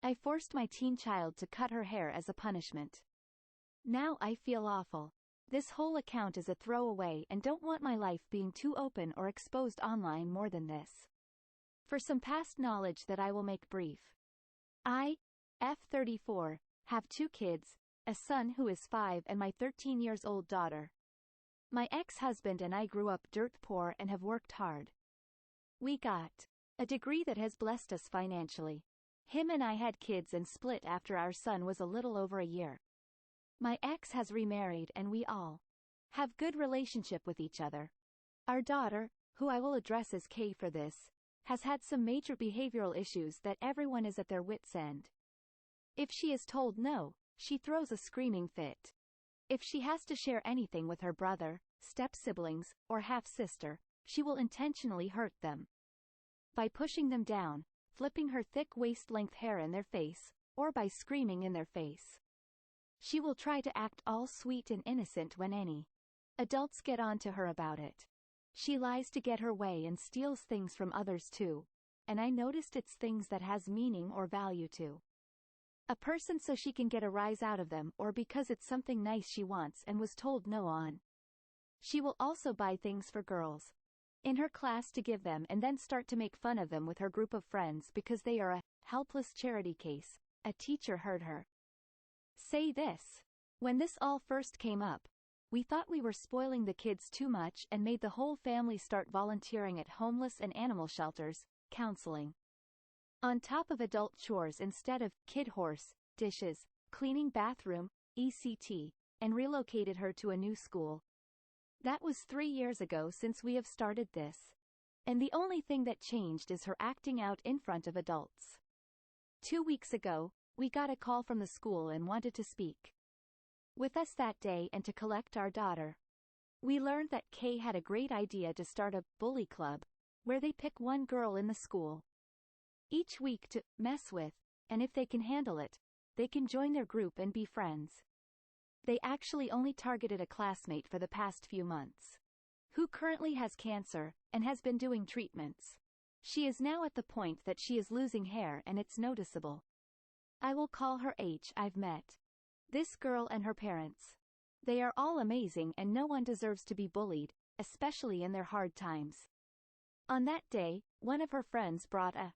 I forced my teen child to cut her hair as a punishment. Now I feel awful. This whole account is a throwaway and don't want my life being too open or exposed online more than this. For some past knowledge that I will make brief. I, F34, have 2 kids, a son who is 5 and my 13 years old daughter. My ex-husband and I grew up dirt poor and have worked hard. We got a degree that has blessed us financially. Him and I had kids and split after our son was a little over a year. My ex has remarried and we all have good relationship with each other. Our daughter, who I will address as K for this, has had some major behavioral issues that everyone is at their wits' end. If she is told no, she throws a screaming fit. If she has to share anything with her brother, step-siblings, or half-sister, she will intentionally hurt them. By pushing them down, flipping her thick waist-length hair in their face, or by screaming in their face. She will try to act all sweet and innocent when any adults get on to her about it. She lies to get her way and steals things from others too, and I noticed it's things that has meaning or value to a person so she can get a rise out of them or because it's something nice she wants and was told no on. She will also buy things for girls in her class to give them and then start to make fun of them with her group of friends because they are a helpless charity case, a teacher heard her say this. When this all first came up, we thought we were spoiling the kids too much and made the whole family start volunteering at homeless and animal shelters, counseling. On top of adult chores instead of kid horse, dishes, cleaning bathroom, ECT, and relocated her to a new school. That was 3 years ago since we have started this. And the only thing that changed is her acting out in front of adults. 2 weeks ago, we got a call from the school and wanted to speak with us that day and to collect our daughter. We learned that Kay had a great idea to start a bully club, where they pick one girl in the school each week to mess with, and if they can handle it, they can join their group and be friends. They actually only targeted a classmate for the past few months, who currently has cancer, and has been doing treatments. She is now at the point that she is losing hair and it's noticeable. I will call her H. I've met this girl and her parents. They are all amazing and no one deserves to be bullied, especially in their hard times. On that day, one of her friends brought a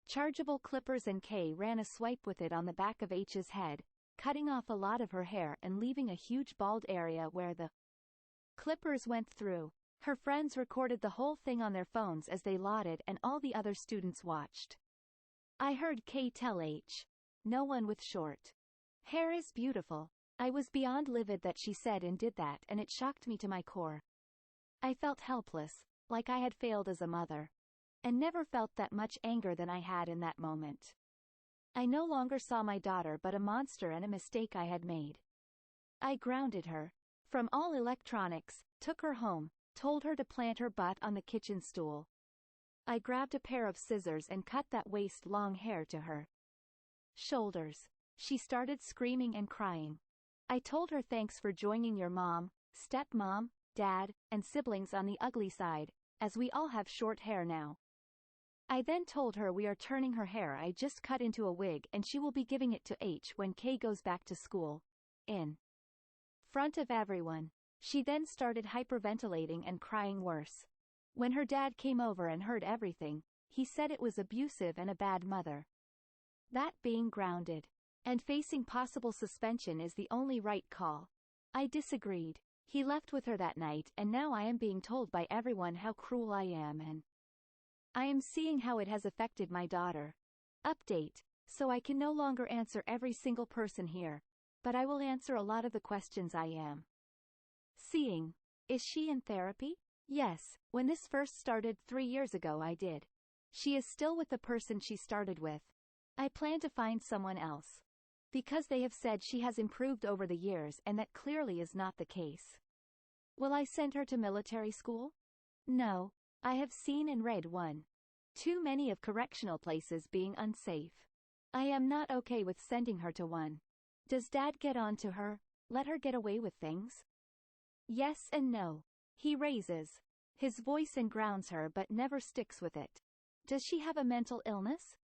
chargeable clippers and Kay ran a swipe with it on the back of H's head, cutting off a lot of her hair and leaving a huge bald area where the clippers went through. Her friends recorded the whole thing on their phones as they lauded and all the other students watched. I heard Kay tell H. No one with short hair is beautiful. I was beyond livid that she said and did that and it shocked me to my core. I felt helpless, like I had failed as a mother. And never felt that much anger than I had in that moment. I no longer saw my daughter but a monster and a mistake I had made. I grounded her from all electronics, took her home, told her to plant her butt on the kitchen stool. I grabbed a pair of scissors and cut that waist-long hair to her shoulders. She started screaming and crying. I told her thanks for joining your mom, stepmom, dad, and siblings on the ugly side, as we all have short hair now. I then told her we are turning her hair I just cut into a wig and she will be giving it to H when Kay goes back to school. In front of everyone. She then started hyperventilating and crying worse. When her dad came over and heard everything, he said it was abusive and a bad mother. That being grounded and facing possible suspension is the only right call. I disagreed. He left with her that night and now I am being told by everyone how cruel I am and I am seeing how it has affected my daughter. Update. So I can no longer answer every single person here, but I will answer a lot of the questions I am seeing. Is she in therapy? Yes, when this first started 3 years ago I did. She is still with the person she started with. I plan to find someone else. Because they have said she has improved over the years and that clearly is not the case. Will I send her to military school? No. I have seen and read too many of correctional places being unsafe. I am not okay with sending her to one. Does Dad get on to her, let her get away with things? Yes and no. He raises his voice and grounds her but never sticks with it. Does she have a mental illness?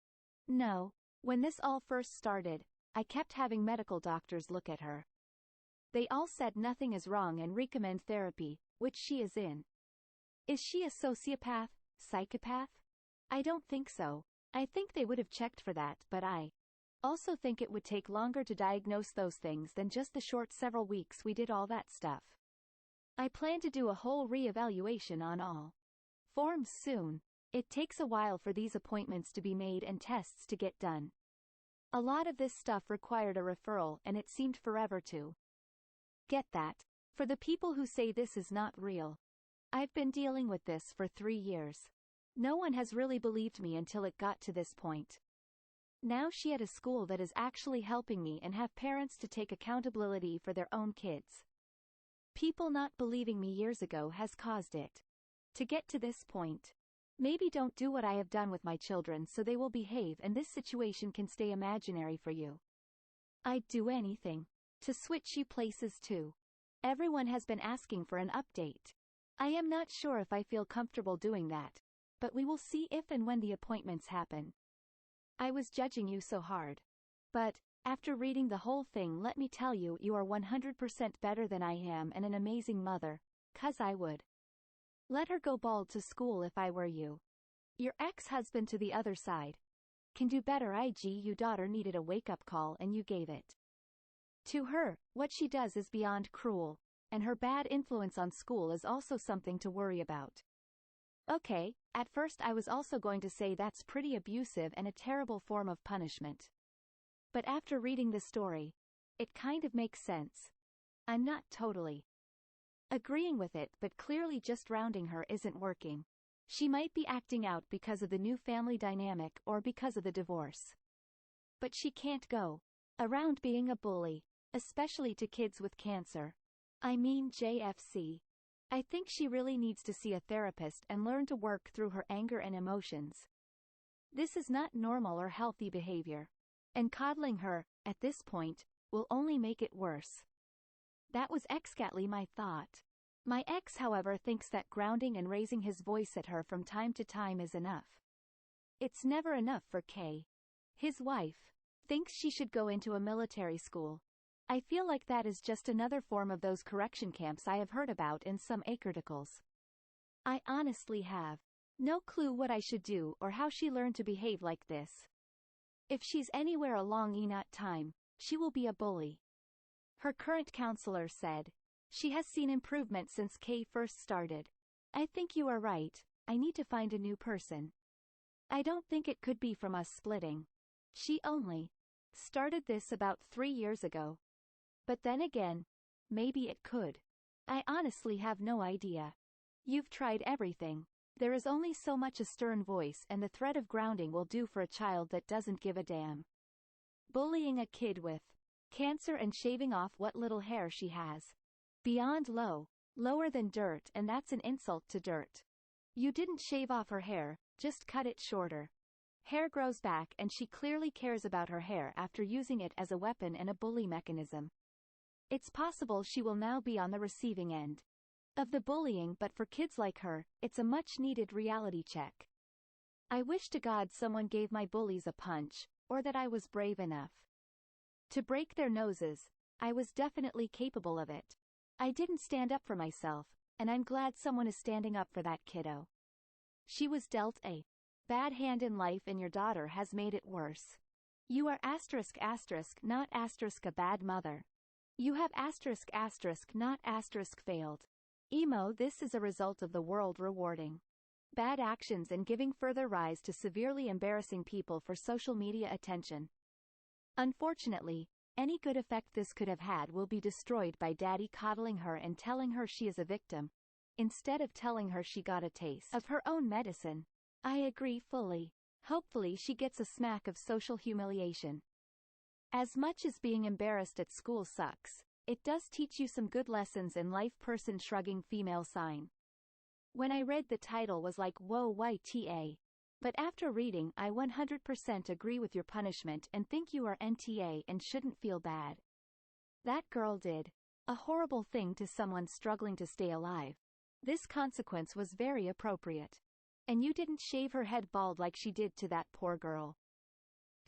No. When this all first started, I kept having medical doctors look at her. They all said nothing is wrong and recommend therapy, which she is in. Is she a sociopath, psychopath? I don't think so. I think they would have checked for that, but I also think it would take longer to diagnose those things than just the short several weeks we did all that stuff. I plan to do a whole re-evaluation on all forms soon. It takes a while for these appointments to be made and tests to get done. A lot of this stuff required a referral and it seemed forever to get that. For the people who say this is not real, I've been dealing with this for 3 years. No one has really believed me until it got to this point. Now she at a school that is actually helping me and have parents to take accountability for their own kids. People not believing me years ago has caused it to get to this point. Maybe don't do what I have done with my children so they will behave and this situation can stay imaginary for you. I'd do anything to switch you places too. Everyone has been asking for an update. I am not sure if I feel comfortable doing that, but we will see if and when the appointments happen. I was judging you so hard. But, after reading the whole thing, let me tell you, you are 100% better than I am and an amazing mother, 'cause I would let her go bald to school if I were you. Your ex-husband to the other side can do better. Your daughter needed a wake-up call and you gave it to her. What she does is beyond cruel, and her bad influence on school is also something to worry about. Okay, at first I was also going to say that's pretty abusive and a terrible form of punishment. But after reading the story, it kind of makes sense. I'm not totally agreeing with it, but clearly just rounding her isn't working. She might be acting out because of the new family dynamic or because of the divorce. But she can't go around being a bully, especially to kids with cancer. I mean JFC. I think she really needs to see a therapist and learn to work through her anger and emotions. This is not normal or healthy behavior. And coddling her, at this point, will only make it worse. That was exactly my thought. My ex, however, thinks that grounding and raising his voice at her from time to time is enough. It's never enough for Kay. His wife thinks she should go into a military school. I feel like that is just another form of those correction camps I have heard about in some articles. I honestly have no clue what I should do or how she learned to behave like this. If she's anywhere along in that time, she will be a bully. Her current counselor said she has seen improvement since Kay first started. I think you are right. I need to find a new person. I don't think it could be from us splitting. She only started this about 3 years ago. But then again, maybe it could. I honestly have no idea. You've tried everything. There is only so much a stern voice and the threat of grounding will do for a child that doesn't give a damn. Bullying a kid with cancer and shaving off what little hair she has. Beyond low, lower than dirt, and that's an insult to dirt. You didn't shave off her hair, just cut it shorter. Hair grows back and she clearly cares about her hair after using it as a weapon and a bully mechanism. It's possible she will now be on the receiving end of the bullying, but for kids like her, it's a much-needed reality check. I wish to God someone gave my bullies a punch, or that I was brave enough to break their noses. I was definitely capable of it. I didn't stand up for myself, and I'm glad someone is standing up for that kiddo. She was dealt a bad hand in life and your daughter has made it worse. You are not a bad mother. You have not failed. Emo, this is a result of the world rewarding bad actions and giving further rise to severely embarrassing people for social media attention. Unfortunately, any good effect this could have had will be destroyed by daddy coddling her and telling her she is a victim, instead of telling her she got a taste of her own medicine. I agree fully. Hopefully she gets a smack of social humiliation. As much as being embarrassed at school sucks, it does teach you some good lessons in life. Person shrugging female sign. When I read the title was like whoa YTA. But after reading I 100% agree with your punishment and think you are NTA and shouldn't feel bad. That girl did a horrible thing to someone struggling to stay alive. This consequence was very appropriate. And you didn't shave her head bald like she did to that poor girl.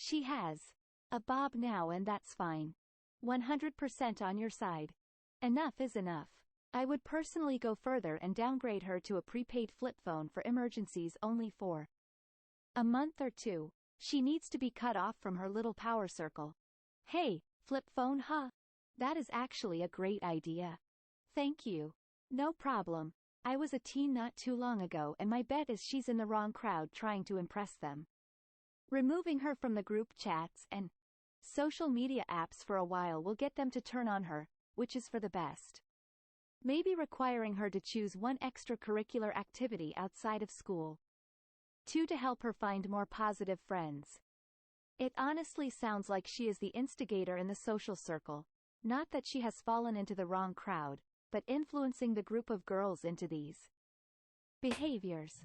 She has a bob now and that's fine. 100% on your side. Enough is enough. I would personally go further and downgrade her to a prepaid flip phone for emergencies only for a month or two. She needs to be cut off from her little power circle. Hey, flip phone, huh? That is actually a great idea. Thank you. No problem. I was a teen not too long ago and my bet is she's in the wrong crowd trying to impress them. Removing her from the group chats and social media apps for a while will get them to turn on her, which is for the best. Maybe requiring her to choose one extracurricular activity outside of school. 2 to help her find more positive friends. It honestly sounds like she is the instigator in the social circle. Not that she has fallen into the wrong crowd, but influencing the group of girls into these behaviors.